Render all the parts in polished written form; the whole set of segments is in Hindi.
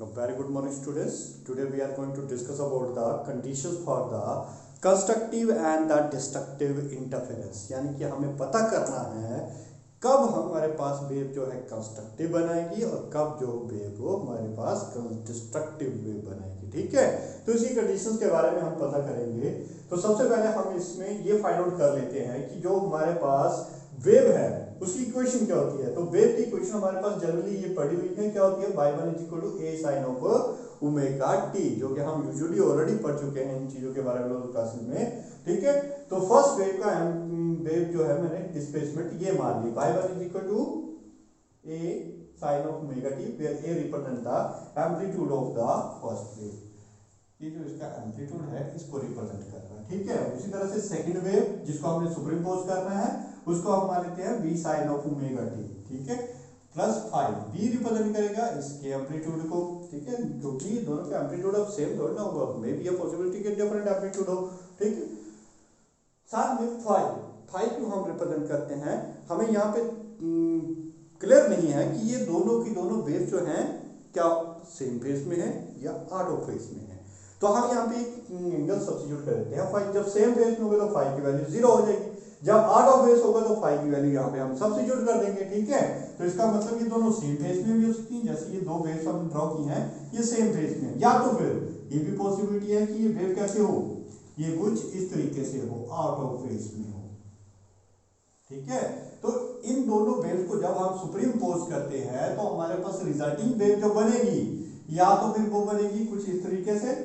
Very good morning, students. Today we are going to discuss about the conditions for the constructive and the destructive interference. यानी कि हमें पता करना है कब हमारे पास वेव जो है कंस्ट्रक्टिव बनाएगी और कब जो वेव वो हमारे पास डिस्ट्रक्टिव वेव बनाएगी। ठीक है, तो इसी कंडीशंस के बारे में हम पता करेंगे। तो सबसे पहले हम इसमें ये फाइंड आउट कर लेते हैं कि जो हमारे पास वेव है उसकी इक्वेशन क्या होती है। तो वेव की इक्वेशन हमारे पास जनरली ये पड़ी हुई है, क्या होती है, y1 = a sin of omega t, जो कि हम यूजुअली ऑलरेडी पढ़ चुके हैं इन चीजों के बारे में क्लासेस में। ठीक है, तो फर्स्ट वेव का वेव जो है मैंने डिस्प्लेसमेंट ये मान ली, y1 = a sin of omega t, where a represent the amplitude of the first wave। ये जो इसका एम्पलीट्यूड है इसको रिप्रेजेंट कर रहा है। ठीक है, उसी तरह से सेकंड वेव जिसको हमने सुपरइम्पोज करना है उसको हम मान लेते हैं v sin of omega t। ठीक है, प्लस 5 v रिप्रेजेंट करेगा इसके एम्पलीट्यूड को। ठीक है, क्योंकि दोनों का एम्पलीट्यूड अब सेम थोड़ा ना होगा, मे बी अ पॉसिबिलिटी के डिफरेंट एम्पलीट्यूड हो। ठीक है, साथ में 5 को हम रिप्रेजेंट करते हैं। हमें यहाँ पे क्लियर नहीं है कि ये दोनों की दोनों वेव जो हैं क्या सेम फेज में है या आउट ऑफ फेज में है। तो हम यहाँ पे एंगल सब्स्टिट्यूट कर देते हैं 5। जब सेम फेज में होगा तो 5 की वैल्यू 0 हो जाएगी, जब आउट ऑफ फेज होगा तो 5 की वैल्यू यहाँ पे हम सब्स्टिट्यूट कर देंगे। ठीक है, तो इसका मतलब ये दोनों सेम फेज में भी हो सकती हैं, जैसे ये दो वेव्स हमने ड्रॉ की हैं ये सेम फेज में, या तो फिर ये भी पॉसिबिलिटी है कि ये वेव कैसे हो, ये कुछ इस तरीके से हो, आउट ऑफ फेज में हो। ठीक है, तो इन दोनों वेव्स को जब हम सुपरइम्पोज करते हैं तो हमारे पास रिजल्टिंग वेव जो बनेगी या तो फिर वो बनेगी कुछ इस तरीके से।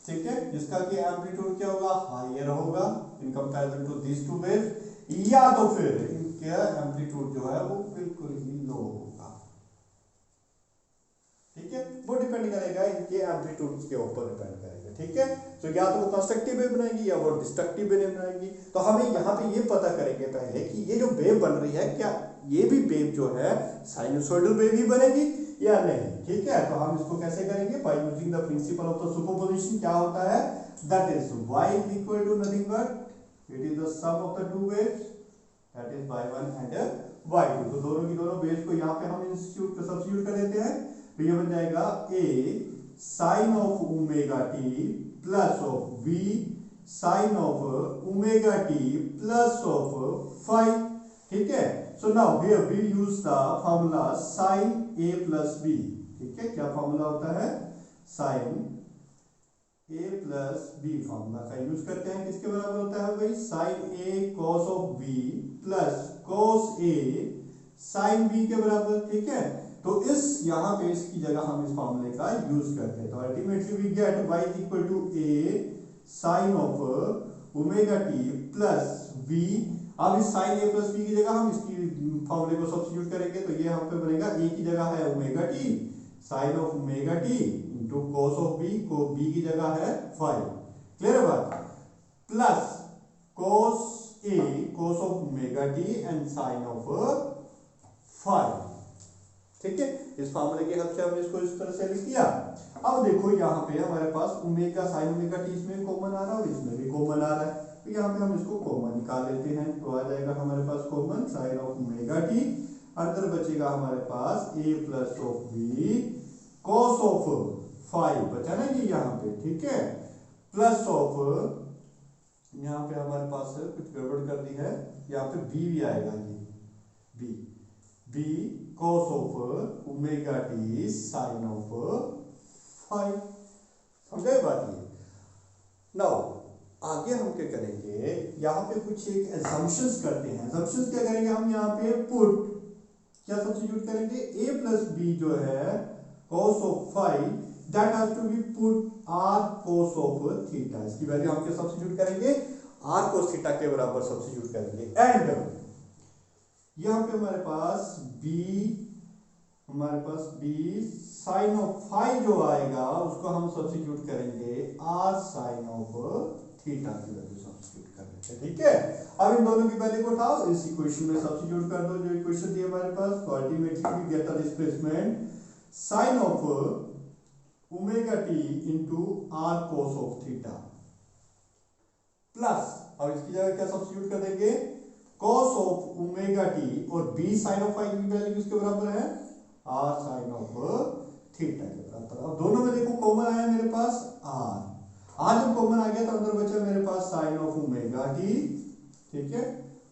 ठीक है, जिसका कि एम्पलीट्यूड क्या होगा, हायर होगा in comparison to this two waves, या तो फिर इनका एम्पलीट्यूड जो है वो बिल्कुल ही लो होगा। ठीक है, वो डिपेंड करेगा इनके एम्पलीट्यूड के ऊपर डिपेंड करेगा। ठीक है, तो या तो वो कंस्ट्रक्टिव वेव बनाएगी या वो डिस्ट्रक्टिव वेव बनाएगी। तो हमें यहाँ पे ये पता करेंगे पहले कि ये जो वेव बन रही है क्या ये भी वेव जो है साइनसोइडल वेव ही बनेगी या नहीं। ठीक है, तो हम इसको कैसे करेंगे, by using the principle of the superposition. क्या होता है, that is y = nothing but it is the sum of the two waves, that is y1 and y2। तो दोनों की दोनों वेव्स को यहाँ पे हम सब्स्टिट्यूट कर देते हैं, तो ये बन जाएगा a sin of omega t plus of v sin of omega t plus of 5। ठीक है, so now here we use the formula sin a plus b। ठीक है, क्या फॉर्मूला होता है, sin a plus b formula का यूज करते हैं। किसके बराबर होता है भाई, sin a cos of b plus cos a sin b के बराबर। ठीक है, तो इस यहाँ पे इसकी जगह हम इस फॉर्मूले का यूज करते हैं, तो ultimately we get y = a sin of omega t plus b। अब इस sin a plus b की जगह हम इसकी फॉर्मूले को सब्स्टिट्यूट करेंगे, तो ये यहाँ पे बनेगा a की जगह है omega t sin of omega t into cos of b, को b की जगह है 5। क्लियर है बात, plus cos a cos of omega t and sin of 5। ठीक है, इस फार्मूले की हेल्प से हमने इसको इस तरह से लिख दिया। अब देखो यहाँ पे हमारे पास ओमेगा sin ओमेगा t इसमें कॉमन आ रहा है और इसमें भी कॉमन आ रहा है, तो यहाँ पे हम इसको कॉमन निकाल लेते हैं। तो आ जाएगा हमारे पास common sin of omega t, अंदर बचेगा हमारे पास a plus of b cos of 5 बचा ना ये यहाँ पे। ठीक है, प्लस ऑफ यहाँ पे हमारे पास कुछ गड़बड़ कर दी है, यहाँ पे b भी आएगा, ये b cos of omega t sin of 5। समझे बात ये। नाउ आगे हम क्या करेंगे, यहाँ पे कुछ एक assumptions करते हैं। assumptions क्या करेंगे हम, यहाँ पे पुट क्या सब्स्टिट्यूट करेंगे, a प्लस b जो है cos of 5 that has to be put r cos of theta. इसकी वैल्यू हम क्या सब्स्टिट्यूट करेंगे, r cos थीटा के बराबर सब्स्टिट्यूट करेंगे। एंड यहाँ पे हमारे पास b sin ऑफ 5 जो आएगा उसको हम सब्स्टिट्यूट करेंगे r sin ऑफ थीटा की वैल्यू सब्स्टिट्यूट कर देते हैं। ठीक है, अब इन दोनों की वैल्यू को उठाओ, इस इक्वेशन में सब्स्टिट्यूट कर दो जो इक्वेशन थी हमारे पास। तो ultimately we get the displacement sin of omega t into r cos of theta plus, अब इसकी जगह क्या सब्स्टिट्यूट कर देंगे, cos ऑफ ओमेगा t और b sin ऑफ 5 की वैल्यू किसके बराबर है, r sin ऑफ थीटा के बराबर। अब दोनों में देखो कॉमन आया मेरे पास आर जब कॉमन आ गया तो अंदर बचा मेरे पास साइन ऑफ ओमेगा टी, ठीक है,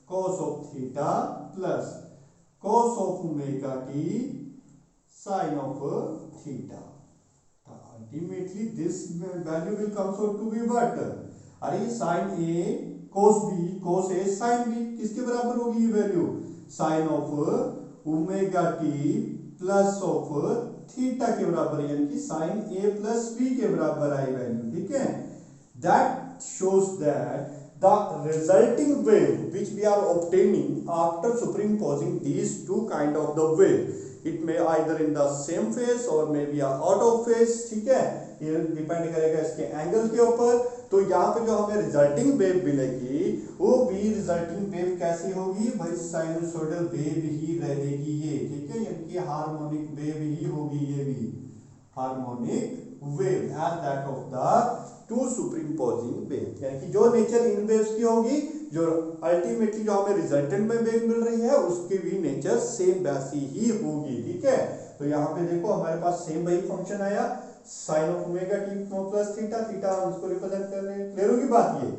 cos of theta plus cos of omega t sine of theta. Ultimately this value will comes out to be what, अरे sine a cos b cos a sin b किसके बराबर होगी ये value, sine of omega t plus of theta के बराबर, यानी कि साइन a प्लस b के बराबर आई वैल्यू, ठीक है। That shows that the resulting wave which we are obtaining after superimposing these two kind of the wave, it may either in the same phase or maybe out of phase, ठीक है, ये डिपेंड करेगा इसके एंगल के ऊपर। तो यहाँ पे जो हमें रिजल्टिंग वेव मिलेगी वो भी रिजल्टिंग वेव कैसी होगी भाई, साइनसोइडल वेव ही रहेगी ये, ठीक है, यानी कि हार्मोनिक वेव ही होगी, ये भी harmonic wave as that of the two superimposing wave, यानी कि जो नेचर इन वेव्स की होगी, जो अल्टीमेटली जो हमें रिजल्टेंट में वेव मिल रही है उसकी भी नेचर सेम वैसी ही होगी, ठीक है। तो यहाँ पे देखो हमारे पास सेम वही फंक्शन आया, sine of omega t plus theta, theta हम इसको रिप्रेजेंट कर रहे हैं, क्लियर होगी बात ये।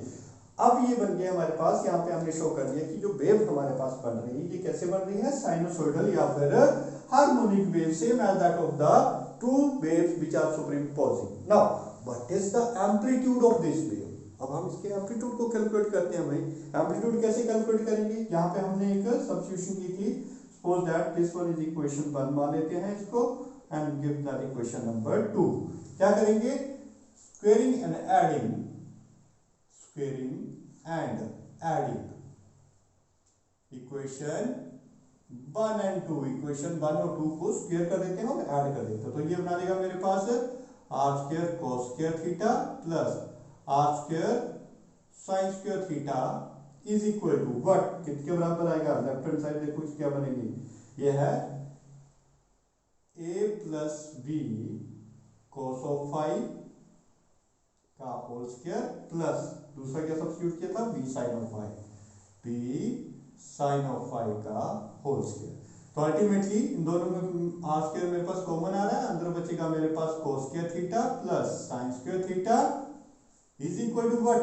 अब ये बन गया हमारे पास, यहाँ पे हमने शो कर दिया कि जो वेव हमारे पास बन रही है ये कैसे बन रही है, साइनोसॉइडल या फिर harmonic wave, same as that of the two waves which are superimposing. Now what is the amplitude of this wave, अब हम इसके एम्पलीट्यूड को कैलकुलेट करते हैं भाई। एम्पलीट्यूड कैसे कैलकुलेट करेंगे, यहाँ पे हमने एक सब्स्टिट्यूशन की थी, suppose that this one is equation 1 मान लेते हैं इसको and give that equation number 2। क्या करेंगे, squaring and adding, squaring and adding equation 1 and 2, equation 1 और 2 को स्क्वायर कर देते हैं और ऐड कर देते हैं। तो ये बना देगा मेरे पास r square cos square theta plus r square sine square theta is equal to what, किसके बराबर आएगा, लेफ्ट हैंड साइड देखो क्या बनेगी, ये है a plus b cos of phi का होल स्क्वायर प्लस दूसरा क्या सब्स्टिट्यूट किया था, b sine of phi, b sine of phi का होल स्क्वायर। तो अल्टीमेटली इन दोनों में आर स्क्वायर मेरे पास कॉमन आ रहा है, अंदर बचेगा मेरे पास cos square theta plus sine square theta is equal to what,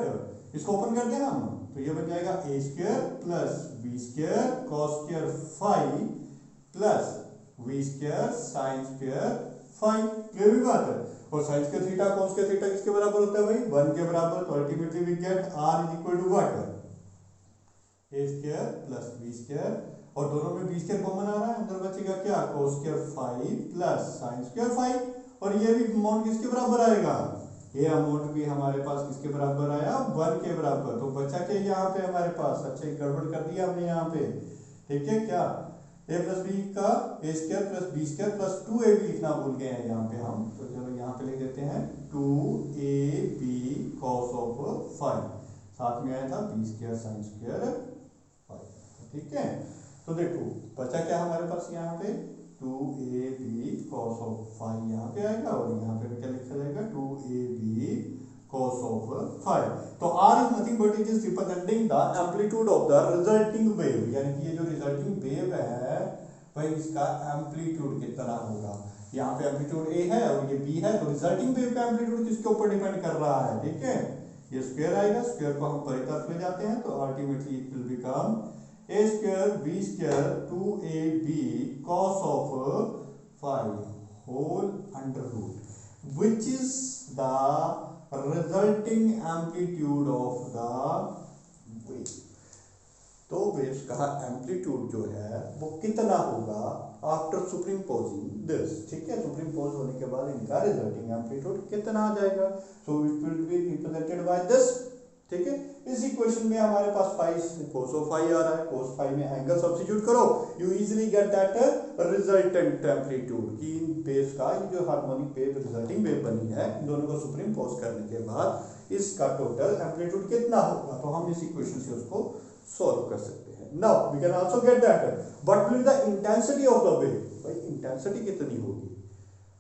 इसको ओपन कर दें हम तो ये बन जाएगा a square plus b square cos square phi plus v square sine square phi, clear हुई बात है। और sine square theta cos square theta किसके बराबर होता है भाई, 1 के बराबर। तो ultimately we get r is equal to what, a square plus b square, और दोनों में b स्क्वायर कॉमन आ रहा है, अंदर बचेगा क्या, cos square phi plus sine square phi, और ये भी अमाउंट किसके बराबर आएगा, ये अमाउंट भी हमारे पास किसके बराबर आया, 1 के बराबर। तो बचा क्या यहाँ पे हमारे पास, अच्छा गड़बड़ कर दिया हमने यहाँ पे, ठीक है, क्या a प्लस बी का a square plus b square plus 2ab लिखना भूल गए हैं यहाँ पे हम, तो चलो यहाँ पे लिख देते हैं 2ab cos ऑफ फाई, साथ में आया था b square sine square phi, ठीक है। तो देखो बचा क्या हमारे पास यहाँ पे 2ab cos ऑफ फाई यहाँ पे आएगा, और यहाँ पे क्या लिखा जाएगा 2ab cos ऑफ फाई। तो r is nothing but it is representing the amplitude of the resulting wave, यानी कि ये जो रिजल्टिंग वेव है भाई इसका एम्पलीट्यूड कितना होगा, यहाँ पे एम्पलीट्यूड a है और ये b है, तो रिजल्टिंग वेव का एम्पलीट्यूड किसके ऊपर डिपेंड कर रहा है, ठीक है, ये स्क्वायर आएगा, स्क्वायर को हम परे तरफ ले जाते हैं, तो ultimately it will become a square b square 2ab cos of phi whole under root which is the resulting amplitude of the wave। तो वेव्स का एम्पलीट्यूड जो है वो कितना होगा आफ्टर सुपरिम्पोजिंग दिस, ठीक है, सुपरिम्पोज होने के बाद इनका रिजल्टिंग एम्पलीट्यूड कितना आ जाएगा, so it will be represented by this, ठीक है। इस इक्वेशन में हमारे पास फाई cos ऑफ फाई आ रहा है, cos फाई में एंगल सब्स्टिट्यूट करो, you easily get that resultant amplitude की वेव्स का, ये जो हार्मोनिक वेव रिजल्टिंग वेव बनी है इन दोनों को सुपरिम्पोज करने के बाद इसका टोटल एम्पलीट्यूड कितना होगा, तो हम इस इक्वेशन से उसको सॉल्व कर सकते हैं। Now we can also get that what will the intensity of the wave, भाई इंटेंसिटी कितनी होगी।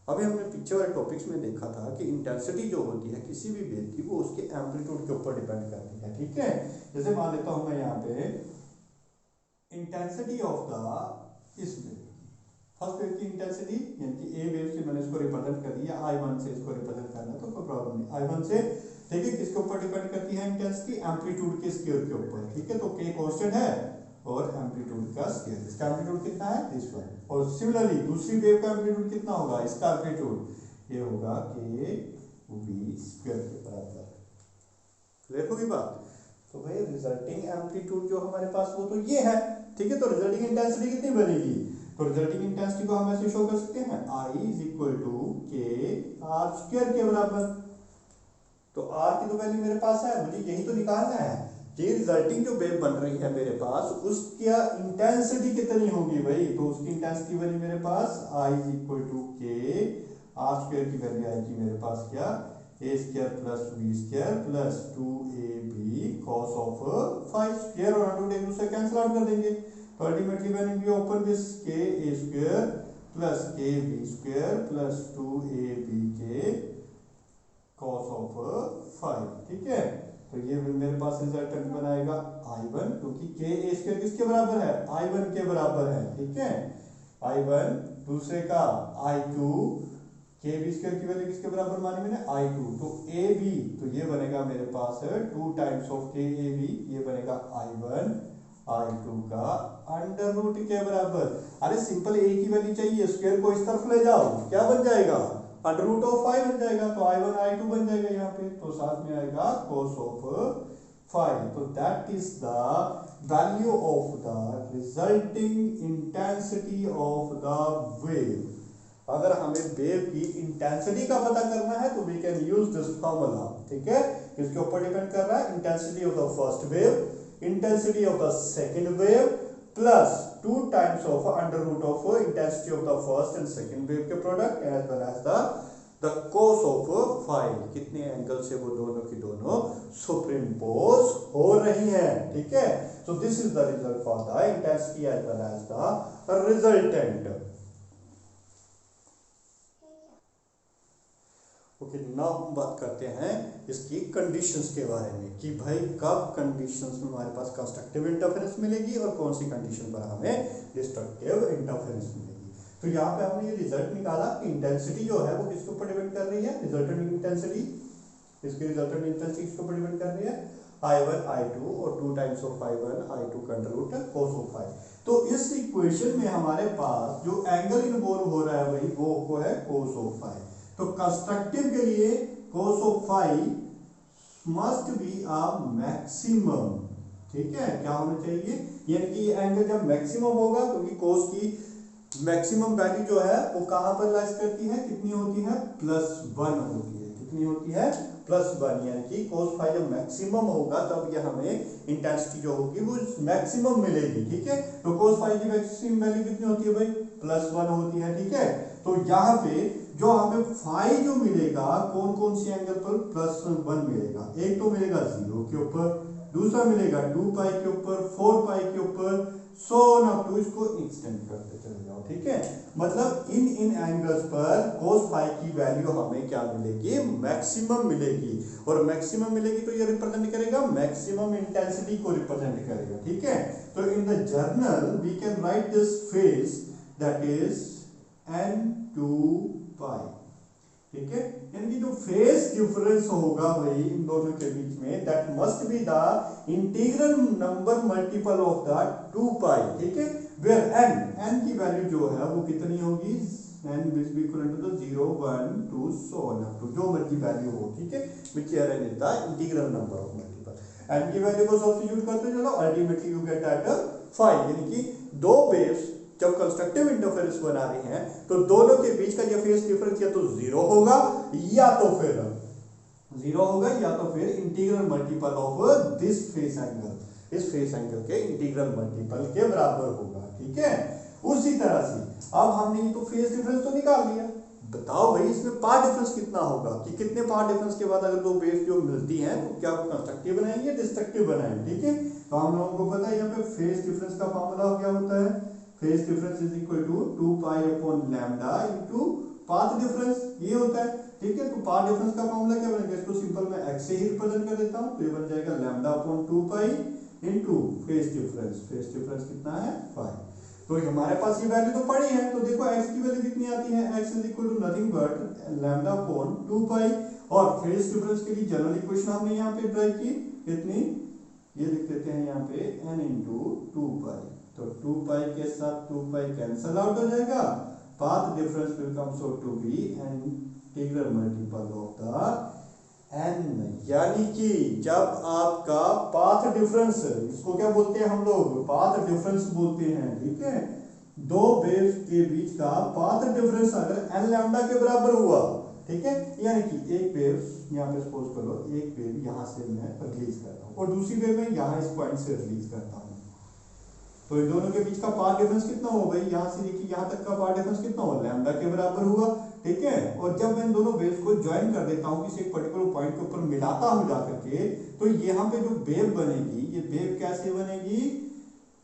अभी हमने पीछे वाले टॉपिक्स में देखा था कि इंटेंसिटी जो होती है किसी भी वेव की वो उसके एम्पलीट्यूड के ऊपर डिपेंड करती है, ठीक है। जैसे मान लेता हूं मैं यहाँ पे इंटेंसिटी ऑफ द इस वेव, फर्स्ट वेव की इंटेंसिटी यानी कि ए वेव से मैंने इसको रिप्रेजेंट कर दिया, I1 से इसको रिप्रेजेंट करना तो कोई प्रॉब्लम नहीं। I1 से ठीक है, किसके ऊपर डिपेंड करती है इंटेंसिटी, एम्पलीट्यूड के स्क्वायर के ऊपर, ठीक है। तो k कांस्टेंट है और एम्पलीट्यूड का स्क्वायर, इसका एम्पलीट्यूड कितना है दिस वन। और सिमिलरली दूसरी वेव का एम्पलीट्यूड कितना होगा, इसका एम्पलीट्यूड ये होगा k v स्क्वायर के बराबर। क्लियर होगी बात। तो भाई रिजल्टिंग एम्पलीट्यूड जो हमारे पास वो तो ये है, ठीक है। तो रिजल्टिंग इंटेंसिटी कितनी बनेगी, तो रिजल्टिंग इंटेंसिटी को हम ऐसे शो कर सकते हैं I is equal to k r square के बराबर। तो R की तो वैल्यू मेरे पास है, मुझे यही तो निकालना है कि रिजल्टिंग जो वेव बन रही है मेरे पास उसकी इंटेंसिटी कितनी होगी भाई। तो उसकी इंटेंसिटी बनी मेरे पास I is equal to k r square की वैल्यू आएगी मेरे पास क्या, a square plus b square plus 2ab cos of 5 square, और हम एक दूसरे कैंसिल आउट कर देंगे। तो ultimately when we open this k a square plus k b square plus 2ab k cos of 5, ठीक है। तो ये मेरे पास रिजल्टेंट बनाएगा I1, क्योंकि के ए स्क्वायर किसके बराबर है, I1 के बराबर है, ठीक है। I1 दूसरे का I2, के बी स्क्वायर की वैल्यू किसके बराबर मानी मैंने, I2। तो ए बी तो ये बनेगा मेरे पास 2 टाइम्स ऑफ के ए बी, ये बनेगा I1 I2 का अंडर रूट के बराबर। अरे सिंपल ए की वैल्यू चाहिए, स्क्वायर को इस तरफ ले जाओ, क्या बन जाएगा, अंडर रूट ऑफ 5 बन जाएगा। तो I1 I2 बन जाएगा यहाँ पे, तो साथ में आएगा cos ऑफ 5। तो that is the value of the resulting intensity of the wave. अगर हमें वेव की इंटेंसिटी का पता करना है तो we can use this formula, ठीक है। किसके ऊपर डिपेंड कर रहा है, intensity of the first wave, intensity of the second wave plus 2 times of under root of intensity of the first and second wave के product as well as the cos of 5। कितने एंगल से वो दोनों की दोनों सुपरिम्पोज हो रही हैं, ठीक है। So this is the result for the intensity as well as the resultant. Okay, now हम बात करते हैं इसकी कंडीशंस के बारे में कि भाई कब कंडीशंस में हमारे पास कंस्ट्रक्टिव इंटरफेरेंस मिलेगी और कौन सी कंडीशन पर हमें डिस्ट्रक्टिव इंटरफेरेंस मिलेगी। तो यहाँ पे हमने ये रिजल्ट निकाला कि इंटेंसिटी जो है वो किसके ऊपर डिपेंड कर रही है, रिजल्टेंट इंटेंसिटी। इसकी रिजल्टेंट इंटेंसिटी किसके ऊपर डिपेंड कर रही है, I1 I2 और 2 टाइम्स ऑफ I1 I2 का अंडर रूट cos ऑफ 5। तो इस इक्वेशन में हमारे पास जो एंगल इन्वॉल्व हो रहा है भाई वो है cos ऑफ 5। तो कंस्ट्रक्टिव के लिए cos of 5 must be a maximum, ठीक है। क्या होना चाहिए, यानी कि ये एंगल जब मैक्सिमम होगा, क्योंकि cos की मैक्सिमम वैल्यू जो है वो कहां पर लाइज करती है, कितनी होती है, +1 होती है। कितनी होती है, +1, यानी कि cos 5 जब मैक्सिमम होगा तब ये हमें इंटेंसिटी जो होगी वो मैक्सिमम मिलेगी, ठीक है। तो cos 5 की मैक्सिमम वैल्यू कितनी होती है भाई, +1 होती है, ठीक है। तो यहाँ पे जो हमें फाई जो मिलेगा कौन कौन सी एंगल पर, +1 मिलेगा। एक तो मिलेगा 0 के ऊपर, दूसरा मिलेगा 2 पाई के ऊपर, 4 पाई के ऊपर, सो ऑन अप टू, इसको एक्सटेंड करते चले जाओ, ठीक है। मतलब इन एंगल्स पर cos फाई की वैल्यू हमें क्या मिलेगी, मैक्सिमम मिलेगी। और मैक्सिमम मिलेगी तो ये रिप्रेजेंट करेगा मैक्सिमम इंटेंसिटी को रिप्रेजेंट करेगा, ठीक है। तो in the general we can write this phase that is n2 pi, ठीक है। यानी कि जो फेज डिफरेंस होगा भाई इन दोनों के बीच में, that must be the integral number multiple of the 2 पाई, ठीक है। वेयर n की वैल्यू जो है वो कितनी होगी, n is equal to the 0 1 2 so on up to जो मर्जी वैल्यू हो, ठीक है। which n is the integral number of multiple। n की वैल्यू को सब्स्टिट्यूट करते चलो, अल्टीमेटली यू गेट दैट 5। यानी कि दो वेव्स जब कंस्ट्रक्टिव इंटरफेरेंस बना रही हैं तो दोनों के बीच का ये फेज डिफरेंस या तो 0 होगा या तो फिर integral multiple of this face angle, इस फेस एंगल के इंटीग्रल मल्टीपल के बराबर होगा, ठीक है। उसी तरह से अब हमने ये तो फेज डिफरेंस तो निकाल लिया, बताओ भाई इसमें पार्ट डिफरेंस कितना होगा, कि कितने पार्ट डिफरेंस के बाद अगर दो वेव्स जो मिलती हैं तो क्या वो कंस्ट्रक्टिव बनाएंगे डिस्ट्रक्टिव बनाएंगे, ठीक है। तो हम लोगों को पता है यहाँ पे फेज डिफरेंस का फॉर्मूला क्या होता है, phase difference is equal to 2 pi upon lambda into path difference, ये होता है, ठीक है। तो पाथ डिफरेंस का फॉर्मूला क्या बनेगा, इसको सिंपल मैं x से ही रिप्रेजेंट कर देता हूं, तो ये बन जाएगा lambda upon 2 pi into phase difference कितना है 5। तो हमारे पास ये वैल्यू तो पड़ी है, तो देखो x की वैल्यू कितनी आती है, x is equal to nothing but lambda upon 2 pi. और फेज डिफरेंस के लिए जनरल इक्वेशन हमने यहाँ पे ड्राइव की कितनी, ये लिख देते हैं यहाँ पे n इंटू 2 पाई। तो 2 पाई के साथ 2 पाई कैंसल आउट हो जाएगा, path difference will comes out to be an integral multiple of the n। यानी कि जब आपका पाथ डिफरेंस, इसको क्या बोलते हैं हम लोग, पाथ डिफरेंस बोलते हैं, ठीक है, दो वेव्स के बीच का पाथ डिफरेंस अगर n लैम्डा के बराबर हुआ, ठीक है, यानी कि एक वेव यहाँ पे सपोज करो, एक वेव यहाँ से मैं रिलीज करता हूँ और दूसरी वेव मैं यहाँ इस पॉइंट से रिलीज करता हूँ, तो इन दोनों के बीच का पाथ डिफरेंस कितना हो भाई, यहाँ से देखिए यहाँ तक का पाथ डिफरेंस कितना हो, लैम्डा के बराबर हुआ, ठीक है। और जब मैं इन दोनों वेव्स को ज्वाइन कर देता हूँ किसी एक पर्टिकुलर पॉइंट के ऊपर मिलाता हूँ जाकर के, तो यहाँ पे जो वेव बनेगी, ये वेव कैसे बनेगी,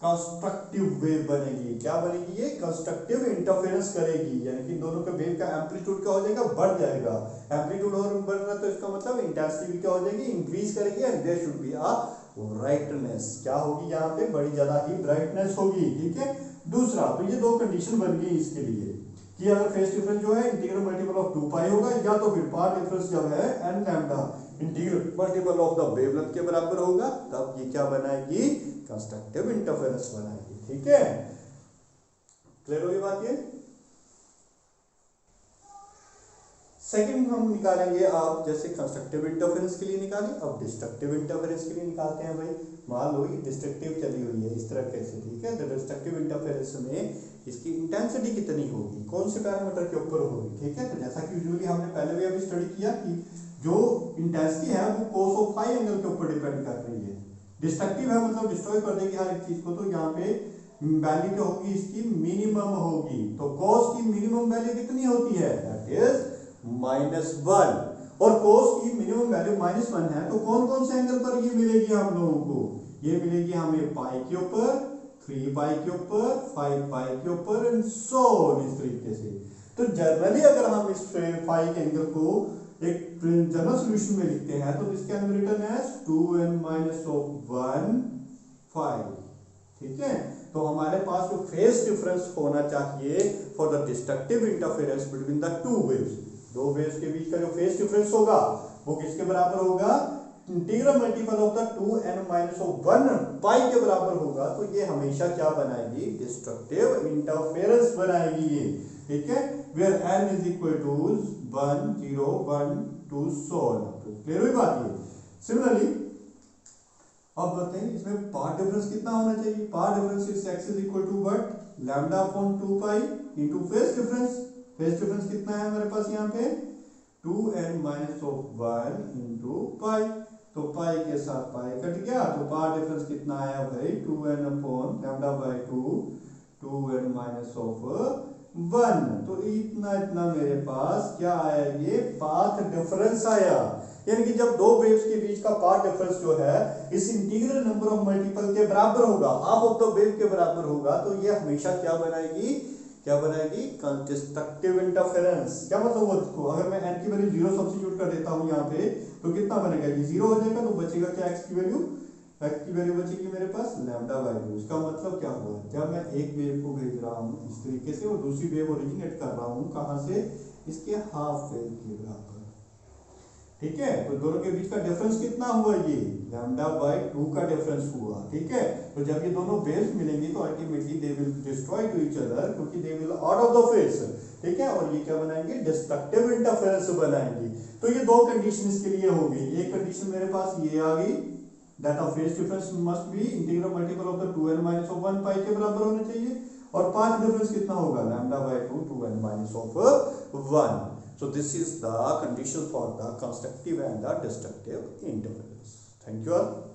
कंस्ट्रक्टिव वेव बनेगी। क्या बनेगी, ये कंस्ट्रक्टिव इंटरफेरेंस करेगी, यानी कि दोनों के वेव का एम्पलीट्यूड क्या हो जाएगा, बढ़ जाएगा। एम्पलीट्यूड और बढ़ रहा है तो इसका मतलब इंटेंसिटी क्या हो जाएगी, इंक्रीज करेगी, and there should be a brightness, क्या होगी यहाँ पे, बड़ी ज्यादा ही ब्राइटनेस होगी, ठीक है। दूसरा, तो ये दो कंडीशन बन गई इसके लिए कि अगर फेज डिफरेंस जो है इंटीग्रल मल्टीपल ऑफ 2 पाई होगा, या तो फिर पाथ डिफरेंस जब है n lambda integral multiple of the wavelength के बराबर होगा, तब ये क्या बनाएगी, कंस्ट्रक्टिव इंटरफेरेंस बनाएगी, ठीक है। क्लियर होगी बात ये। सेकंड हम निकालेंगे, आप जैसे कंस्ट्रक्टिव इंटरफेरेंस के लिए निकालें, अब डिस्ट्रक्टिव इंटरफेरेंस के लिए निकालते हैं भाई। मान लो ये डिस्ट्रक्टिव चली हुई है इस तरह कैसे, ठीक है, तो डिस्ट्रक्टिव इंटरफेरेंस में इसकी इंटेंसिटी कितनी होगी, कौन से पैरामीटर के ऊपर होगी, ठीक है। तो जैसा कि यूजुअली हमने पहले भी अभी स्टडी किया कि जो इंटेंसिटी है वो cos ऑफ फाई एंगल के ऊपर डिपेंड कर रही है। डिस्ट्रक्टिव है मतलब डिस्ट्रॉय कर देगी हर एक चीज को, तो यहाँ पे वैल्यू क्या होगी, इसकी मिनिमम होगी। तो cos की मिनिमम वैल्यू कितनी होती है, दैट इज -1, और cos की मिनिमम वैल्यू -1 है, तो कौन कौन से एंगल पर ये मिलेगी हम लोगों को, ये मिलेगी हमें पाई के ऊपर, 3 पाई के ऊपर, 5 पाई के ऊपर, एंड सो ऑन, इस तरीके से। तो जनरली अगर हम इस फाई के एंगल को एक जनरल सॉल्यूशन में लिखते हैं तो इसके अंदर रिटर्न है 2n-1 5, ठीक है। तो हमारे पास जो फेज डिफरेंस होना चाहिए for the destructive interference between the two waves, दो वेव्स के बीच का जो फेज डिफरेंस होगा वो किसके बराबर होगा, integral multiple of the 2n-1 पाई के बराबर होगा। तो ये हमेशा क्या बनाएगी, डिस्ट्रक्टिव इंटरफेरेंस बनाएगी ये, ठीक है, where n is equal to 1 0 1 2 so on। Clear हुई बात ये। सिमिलरली अब बताएं इसमें पाथ डिफरेंस कितना होना चाहिए, path difference is x is equal to what, lambda upon 2 pi into phase difference. Phase difference कितना है हमारे पास यहाँ पे, 2n-1 इनटू पाई, तो पाई के साथ पाई कट गया, तो पाथ डिफरेंस कितना आया भाई, 2n upon lambda by 2 2n-1, तो इतना इतना मेरे पास क्या आया, ये पाथ डिफरेंस आया। यानी कि जब दो वेव्स के बीच का पाथ डिफरेंस जो है इस इंटीग्रल नंबर ऑफ मल्टीपल के बराबर होगा, हाफ ऑफ द वेव के बराबर होगा, तो ये हमेशा क्या बनाएगी, क्या बनाएगी, डिस्ट्रक्टिव इंटरफेरेंस। क्या मतलब वो, देखो अगर मैं n की वैल्यू 0 सब्स्टिट्यूट कर देता हूं यहाँ पे, तो कितना बनेगा, ये 0 हो जाएगा, तो बचेगा क्या, x की वैल्यू, बचेगी मेरे पास लैम्डा बाय 2। इसका मतलब क्या हुआ, जब मैं एक वेव को भेज रहा हूँ इस तरीके से और दूसरी वेव ओरिजिनेट कर रहा हूँ कहाँ से, इसके हाफ वेव के बराबर, ठीक है। तो दोनों के बीच का डिफरेंस कितना हुआ, ये लैम्डा बाय 2 का डिफरेंस हुआ, ठीक है। तो जब ये दोनों वेव्स मिलेंगी तो ultimately they will destroy to each other, क्योंकि they will out of the phase, ठीक है, और ये क्या बनाएंगे, डिस्ट्रक्टिव इंटरफेरेंस बनाएंगी। तो ये दो कंडीशन इसके लिए हो गई। एक कंडीशन मेरे पास ये आ गई, that of phase difference must be integral multiple of the 2n-1 पाई के बराबर होना चाहिए, और पाथ डिफरेंस कितना होगा, lambda by 2 2n-1। So this is the condition for the constructive and the destructive interference. Thank you all.